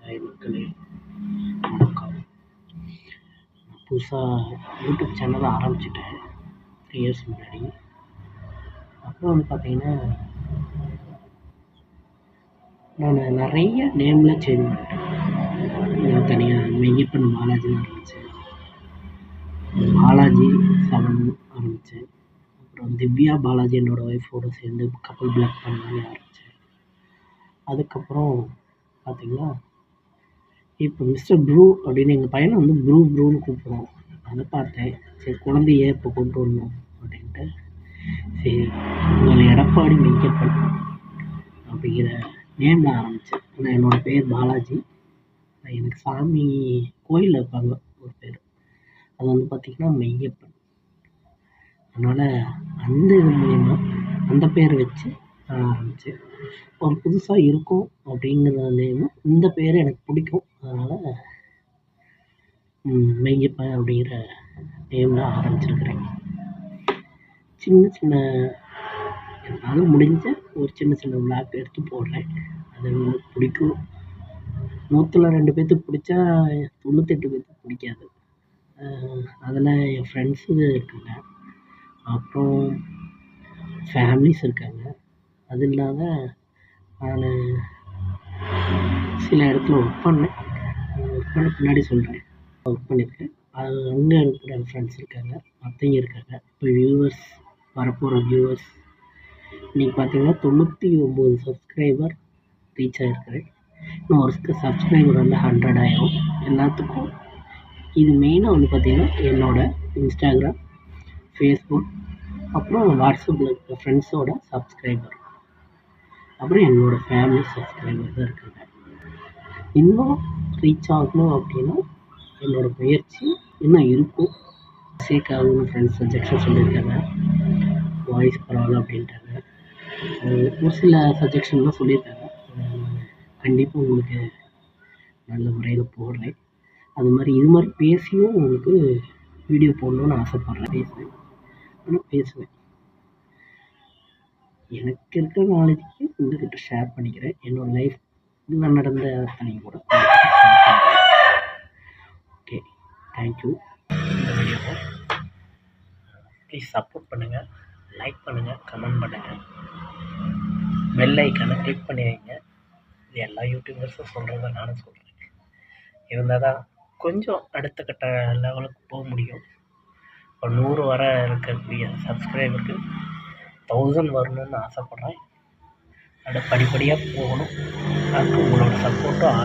Hi மக்களே, வணக்கம். நான் புதுசாக யூடியூப் சேனல் ஆரம்பிச்சிட்டேன் 3 இயர்ஸ் முன்னாடி. அப்புறம் வந்து பார்த்தீங்கன்னா, நான் நிறைய நேம்லாம் சேஞ்ச் பண்ணிட்டேன். நான் தனியாக மெய்யப்பன் பாலாஜின்னு ஆரம்பித்தேன், பாலாஜி 7 ஆரம்பித்தேன். அப்புறம் திவ்யா பாலாஜி என்னோட ஒய்ஃபோடு சேர்ந்து கப்பல் பிளாக் பண்ணி ஆரம்பித்தேன். அதுக்கப்புறம் பார்த்தீங்கன்னா, இப்போ மிஸ்டர் ப்ரூ அப்படின்னு எங்கள் பையனை வந்து ப்ரூன்னு கூப்பிடுவோம். அதை பார்த்தேன், சரி குழந்தைய இப்போ கொண்டு வரணும் அப்படின்ட்டு, சரி உங்களை எடப்பாடி மெய்யப்பன் அப்படிங்கிற நேமில் ஆரம்பித்தேன். ஆனால் என்னோடய பேர் பாலாஜி. எனக்கு சாமி கோயிலில் இருப்பாங்க ஒரு பேர், அது வந்து பார்த்திங்கன்னா மெய்யப்பன். அதனால் அந்த இது மூலிமா அந்த பேர் வச்சு நான் ஆரம்பித்தேன். ஒரு புதுசாக இருக்கும் அப்படிங்கிற நேமும் இந்த பேர் எனக்கு பிடிக்கும். அதனால் மெய்யப்பன் அப்படிங்கிற நேமில் ஆரம்பிச்சிருக்கிறேன். சின்ன என்னால் முடிஞ்ச ஒரு சின்ன விளாக் எடுத்து போடுறேன். அது உங்களுக்கு பிடிக்கும். 100ல் 2 பேர்த்துக்கு பிடிச்சா 98 பேர்த்துக்கு பிடிக்காது. அதில் என் ஃப்ரெண்ட்ஸு இருக்காங்க, அப்புறம் ஃபேமிலிஸ் இருக்காங்க. அது இல்லாத நான் சில இடத்துல ஒர்க் பண்ண பின்னாடி சொல்கிறேன். ஒர்க் பண்ணியிருக்கேன். அது அங்கே இருக்கிற ஃப்ரெண்ட்ஸ் இருக்காங்க, மற்றவங்க இருக்காங்க. இப்போ வியூவர்ஸ், வரப்போகிற வியூவர்ஸ் இன்றைக்கி பார்த்தீங்கன்னா 99 சப்ஸ்கிரைபர் ரீச் ஆகிருக்கிறேன். இன்னும் ஒரு சப்ஸ்கிரைபர் வந்து 100 ஆயிரும். எல்லாத்துக்கும் இது மெயினாக வந்து பார்த்திங்கன்னா என்னோடய இன்ஸ்டாகிராம், ஃபேஸ்புக், அப்புறம் வாட்ஸ்அப்பில் இருக்கிற ஃப்ரெண்ட்ஸோட சப்ஸ்கிரைபர், அப்புறம் என்னோடய ஃபேமிலி சப்ஸ்கிரைபர் தான் இருக்காங்க. இன்னும் ரீச் ஆகணும் அப்படின்னா என்னோடய முயற்சி இன்னும் இருக்கும். சேக்காகுன்னு ஃப்ரெண்ட்ஸ் சஜெக்ஷன் சொல்லியிருக்காங்க, வாய்ஸ் பரவாயில்ல அப்படின்ட்டாங்க. ஒரு சில சஜெக்ஷன்லாம் சொல்லியிருக்காங்க. கண்டிப்பாக உங்களுக்கு நல்ல முறையில் போடுறேன். அது மாதிரி இது மாதிரி பேசியும் உங்களுக்கு வீடியோ போடணுன்னு ஆசைப்பட்றேன். பேசுவேன். எனக்கு இருக்கிற நாலேஜுக்கு உங்கள்கிட்ட ஷேர் பண்ணிக்கிறேன். என்னோடய லைஃப் இதில் நடந்த அத்தனையும் கூட. Okay, thank you. இந்த வீடியோவை ப்ளீஸ் சப்போர்ட் பண்ணுங்கள், லைக் பண்ணுங்கள், கமெண்ட் பண்ணுங்கள், பெல் ஐக்கானை கிளிக் பண்ணி வைங்க. இது எல்லா யூடியூபர்ஸும் சொல்கிறத நானும் சொல்கிறேன். இருந்தால் தான் கொஞ்சம் அடுத்த கட்ட லெவலுக்கு போக முடியும். ஒரு 100 வர இருக்கக்கூடிய சப்ஸ்கிரைபருக்கு 1000 வரணும்னு ஆசைப்பட்றேன். அது படிப்படியாக போகணும். அதுக்கு உங்களோட சப்போர்ட்டும்